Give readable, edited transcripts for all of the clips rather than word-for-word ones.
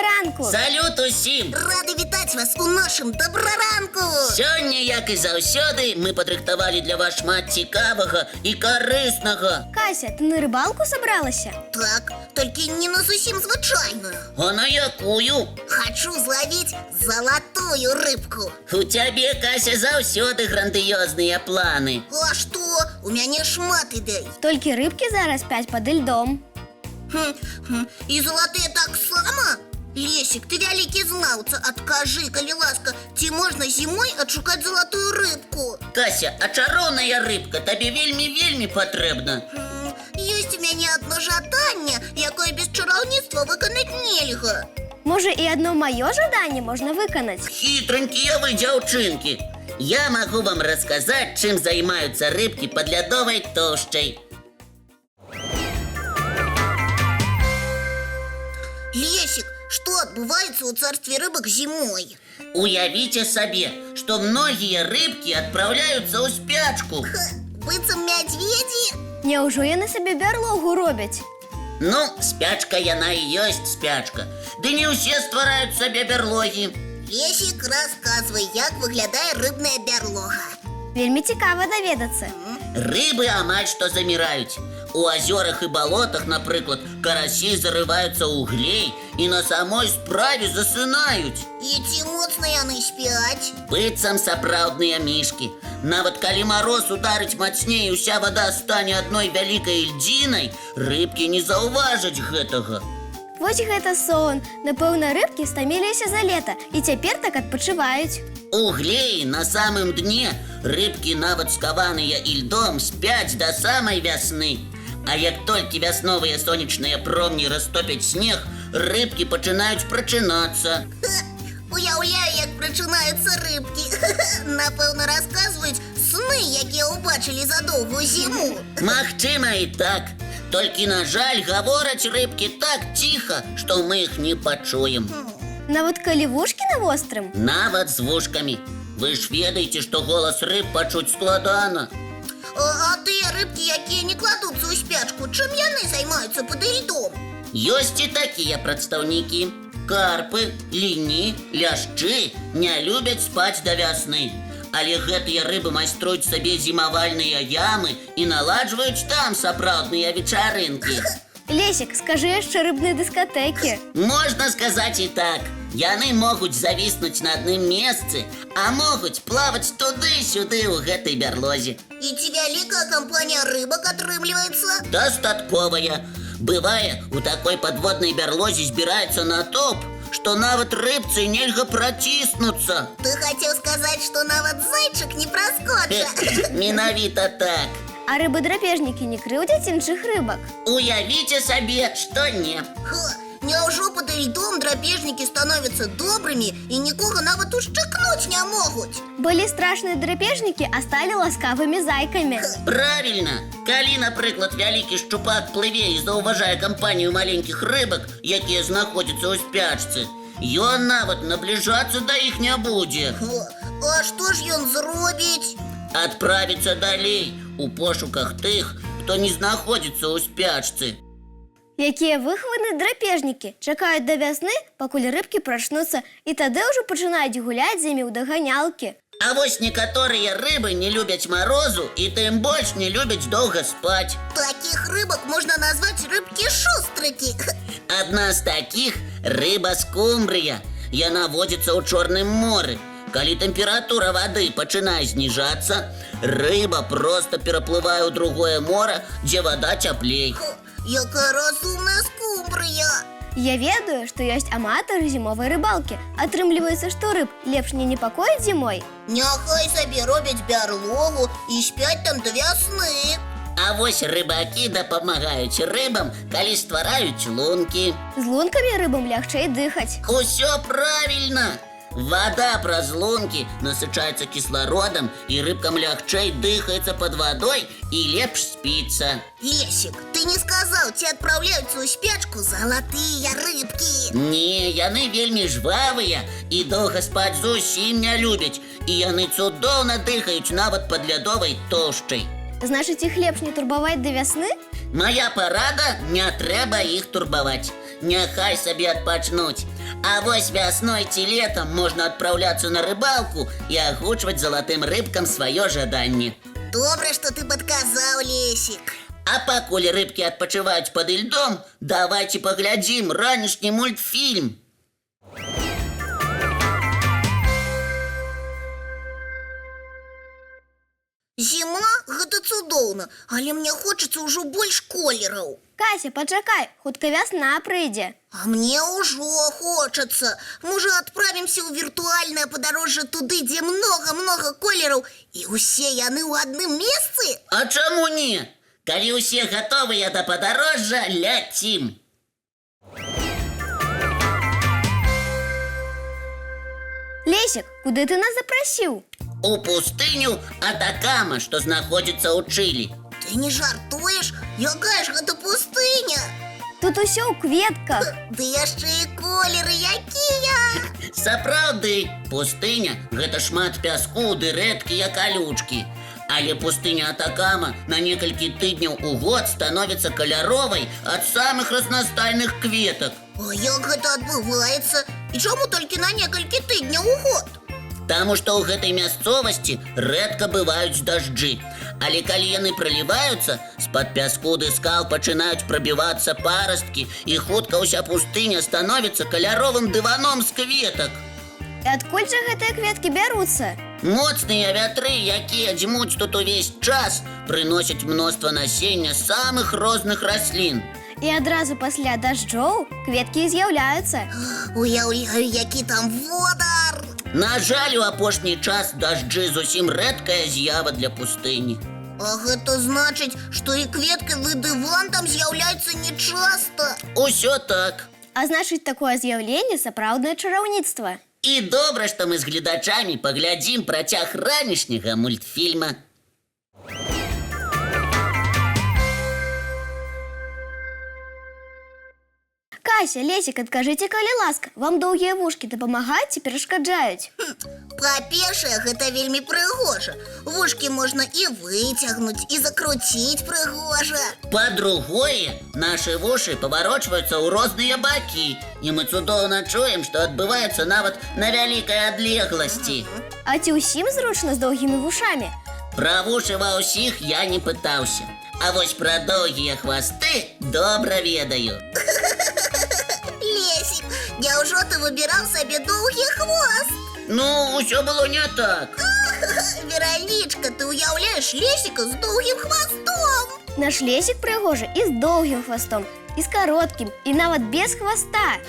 ранку! Салют усім! Рады вітаць вас у нашым добраранку! Сёння, як і заўсёды, мы падрыхтавалі для вас шмат цікавага і карыснага. Кася, ты на рыбалку собралася? Так, толькі не на зусім звычайную. А на якую? Хочу зловіць залатую рыбку. У цябе, Кася, заўсёды грандыёзныя планы. А што? У мяне шмат ідэй. Толькі рыбкі зараз 5 пад льдом. І залатыя таксама? Лесік, ты вялікі знаўца, адкажы, калі ласка, ці можна зімой адшукаць залатую рыбку? Кася, а чароўная рыбка табе вельмі патрэбна. Ёсць у мяне адно жаданне, якое без чараўніцтва выканаць нельга. Можа, і одно маё жаданне можна выканаць? Хітранькія вы, дзяўчынкі. Я магу вам расказаць, чым займаюцца рыбкі пад лядовай тоўшчай. Лесік, што адбываецца ў царстве рыбак зімой? Уявіце сабе, што многія рыбкі адпраўляюцца ў спячку. Быццам мядзведзі? Няўжо яны сабе бярлогу робяць? Ну, спячка яна і ёсць спячка. Ды не ўсе ствараюць сабе бярлогі. Лесік, расказвай, як выглядае рыбная бярлога. Вельмі цікава даведацца. Рыбы амаль што заміраюць. У азёрах і балотах, напрыклад, карасі зарываюцца ў глей і на самой справе засынаюць. І ці моцна яны спяць? Быццам сапраўдныя мішкі. Нават калі мароз ударыць мацней і ўся вада стане адной вялікай льдзінай, рыбкі не заўважаць гэтага. Вось гэта сон. Напэўна, рыбкі стаміліся за лета і цяпер так адпачываюць. У глеі на самым дне рыбкі, нават скаваныя ільдом, спяць да самай вясны. А як толькі вясновыя сонечныя промні растопяць снег, рыбкі пачынаюць прачынацца. Уяўляю, як прачынаюцца рыбкі. Напэўна, расказваюць сны, якія ўбачылі за доўгую зіму. Магчыма і так. Толькі, на жаль, гавораць рыбкі так ціха, што мы іх не пачуем. Нават калі вушкі на вострым? Нават з вушкамі. Вы ж ведаеце, што голас рыб пачуць складана. А тыя рыбкі, якія не кладуцца ў спячку, чым яны займаюцца пад ільдом? Ёсць і такія прадстаўнікі. Карпы, ліні, ляшчы не любяць спаць да вясны. Але гэтыя рыбы майструюць сабе зімавальныя ямы і наладжваюць там сапраўдныя вечарынкі. Лесік, скажы яшчэ рыбныя дыскатэкі. Можна сказаць і так. Яны могуць завіснуць на адным месцы, а могуць плаваць туды-сюды ў гэтай бярлозе. І ці вялікая кампанія рыбак атрымліваецца? Дастатковая. Бывае, у такой падводнай бярлозе збіраецца натоўп, што нават рыбцы нельга праціснуцца. Ты хацеў сказаць, што нават зайчык не праскоча. Менавіта так. А рыбы-драпежнікі не крыўдзяць іншых рыбак? Уявіце сабе, што не. Няўжо пад ільдом драпежнікі становяцца добрымі і нікога нават ушчыкнуць не могуць? Былі страшныя драпежнікі, а сталі ласкавымі зайкамі. Правільна. Калі, напрыклад, вялікі шчупак плыве і заўважае кампанію маленькіх рыбак, якія знаходзяцца ў спячцы, ён нават набліжацца да іх не будзе. А што ж ён зробіць? Адправіцца далей у пошуках тых, хто не знаходзіцца ў спячцы. Якія выхаваны драпежнікі чакаюць да вясны, пакуль рыбкі прачнуцца, і тады ўжо пачынаюць гуляць з імі ў даганялкі. А вось некаторыя рыбы не любяць марозу і тым больш не любяць доўга спаць. Такіх рыбак можна назваць рыбкі-шустрыкі. Адна з такіх рыба скумбрыя. Яна водзіцца ў Чорным моры. Калі тэмпература вады пачынае зніжацца, рыба проста пераплывае ў другое мора, дзе вада цяплей. Якая разумная скумбрыя! Я ведаю, што ёсць аматары зімовай рыбалкі. Атрымліваецца, што рыб лепш не непакоіць зімой? Няхай сабе робяць бярлогу і спяць там да вясны. А вось рыбакі дапамагаюць рыбам, калі ствараюць лункі. З лункамі рыбам лягчэй дыхаць. Усё правільна! Вода праз лункі насычаецца кіслародам, і рыбкам лягчэй дыхаецца пад вадой і лепш спіцца. Лесік, ты не сказаў, ці адпраўляюцца ў спячку залатыя рыбкі? Не, яны вельмі жвавыя і доўга спаць зусім не любяць. І яны цудоўна дыхаюць нават пад лядовай тоўшчай. Значыць, іх лепш не турбаваць да вясны? Моя парада, не трэба іх турбаваць. Няхай сабе адпачнуць. А вось вясной ці летам можна адпраўляцца на рыбалку і агучваць залатым рыбкам сваё жаданне. Добре, что ты подказал, Лесик. А пакуль рыбкі адпачываюць пад ільдом, давайце паглядзім ранішні мультфільм. Зима – гэта цудоўна, але мне хочется ўжо больш колераў. Кася, пачакай, хутка вясна прыйдзе. А мне ўжо хочется. Можа, адправімся ў віртуальнае падарожжа туды, дзе много-много колераў, і ўсе яны ў адным месцы? А чаму не? Калі ўсе гатовыя да падарожжа, ляцім. Лесік, куды ты нас запрасіў? У пустыню Атакама, што знаходзіцца ў Чылі. Ты не жартуеш? Якая ж гэта пустыня? Тут усё ў кветках. Ды яшчэ і колеры якія! Сапраўды, пустыня – гэта шмат пяску ды рэдкія калючкі. Але пустыня Атакама на некалькі тыдняў у год становіцца каляровай ад самых разнастайных кветак. А як гэта адбываецца? І чаму толькі на некалькі тыдняў у год? Таму што ў гэтай мясцовасці рэдка бываюць дажджы. Але калі яны праліваюцца, з-пад пяску ды скал пачынаюць прабівацца парасткі, і хутка ўся пустыня становіцца каляровым дываном з кветак. І адкуль жа гэтыя кветкі бяруцца? Моцныя вятры, якія дзьмуць тут увесь час, прыносяць мноства насення самых розных раслін. І адразу пасля дажджоў кветкі з'яўляюцца. Уяўляю, які там водар! На жаль, у апошні час дажджы зусім рэдкая з'ява для пустыні. А гэта значыць, што і кветкавы дыван там з'яўляецца нечаста. Усё так. А значыць, такое з'яўленне сапраўднае чараўніцтва. І добра, што мы з гледачамі паглядзім працяг ранішняга мультфільма. Кася, Лесік, адкажыце, калі ласка, вам доўгія вушкі дапамагаюць ці перашкаджаюць? Па-першае, гэта вельмі прыгожа. Вушкі можна і выцягнуць, і закруціць прыгожа. Па-другое, нашы вушы паварочваюцца ў розныя бакі, і мы цудоўна чуем, што адбываецца нават на вялікай адлегласці. А ці ўсім зручна з доўгімі вушамі? Пра вушы ва ўсіх я не пытаўся. А вось пра доўгія хвасты добра ведаю. Лесик, няўжо ты выбіраў сабе доўгі хвост? Ну, усё было не так. Веранічка, ты уяўляеш Лесіка з доўгім хвастом. Наш Лесік прыгожы і з доўгім хвастом, і з кароткім, і нават без хваста.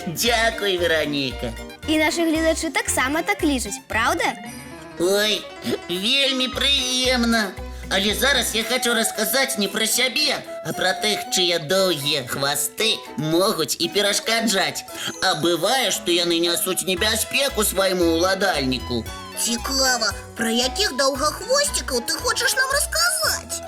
Дзякуй, Вераніка. І нашы гледачы таксама так лічаць, праўда? Ой, вельмі прыемна. Але зараз я хочу расказаць не пра сябе, а пра тых, чыя доўгія хвасты могуць і перашкаджаць. А бывае, што яны нясуць небяспеку свайму ўладальніку. Цікава, пра якіх доўгахвосцікаў ты хочаш нам расказаць?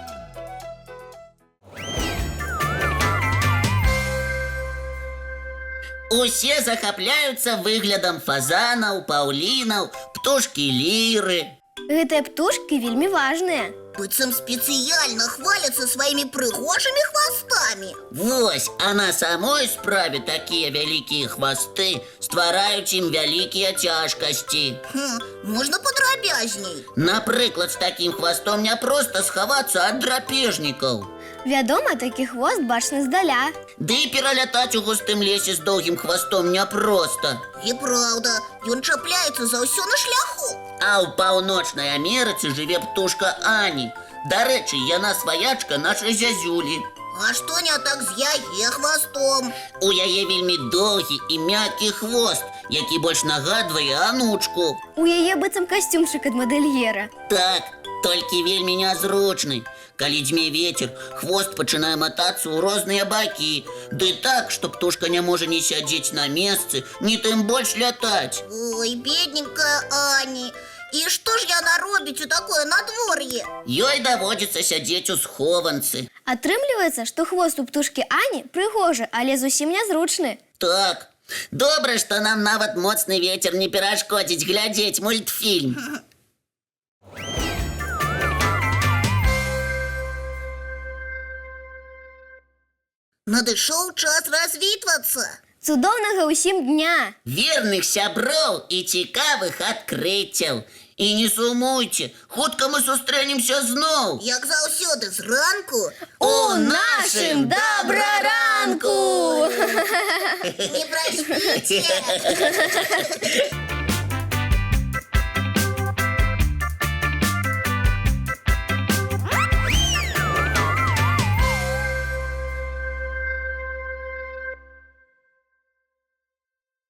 Усе захапляюцца выглядам фазанаў, паўлінаў, птушкі ліры. Гэтыя птушкі вельмі важныя. Быццам спецыяльна хваляцца сваімі прыгожымі хвастамі. Вось, а на самой справе такія вялікія хвасты ствараюць ім вялікія цяжкасці. Можна падрабязней. Напрыклад, з такім хвастом не проста схавацца ад драпежнікаў. Вядома, такі хвост бачны здаля. Ды і пералятаць у густым лесе з доўгім хвастом няпроста. І праўда, ён чапляецца за ўсё на шляху. А ў Паўночнай Амерыцы жыве птушка Ані. Дарэчы, яна сваячка нашай зязюлі. А што не так з яе хвастом? У яе вельмі доўгі і мяккі хвост, які больш нагадвае анучку. У яе быццам касцюмчык ад мадэльера. Так, толькі вельмі нязручны. Калі дзьме вецер, хвост пачынае матацца ў розныя бакі. Ды так, што птушка не можа ні сядзець на месцы, ні тым больш лятаць. Ой, бедненькая Ані. І што ж яна робіць у такое надвор'е? Ёй даводзіцца сядзець у схованцы. Атрымліваецца, што хвост у птушкі Ані прыгожы, але зусім нязручны. Так, добра, што нам нават моцны вецер не перашкодзіць глядзець мультфільм. Надышоў час развітвацца. Цудоўнага ўсім дня! Верных сяброў і цікавых адкрыццяў. І не сумуйце, хутка мы сустрэнемся зноў. Як заўсёды зранку У нашым добраранку! не праспіце.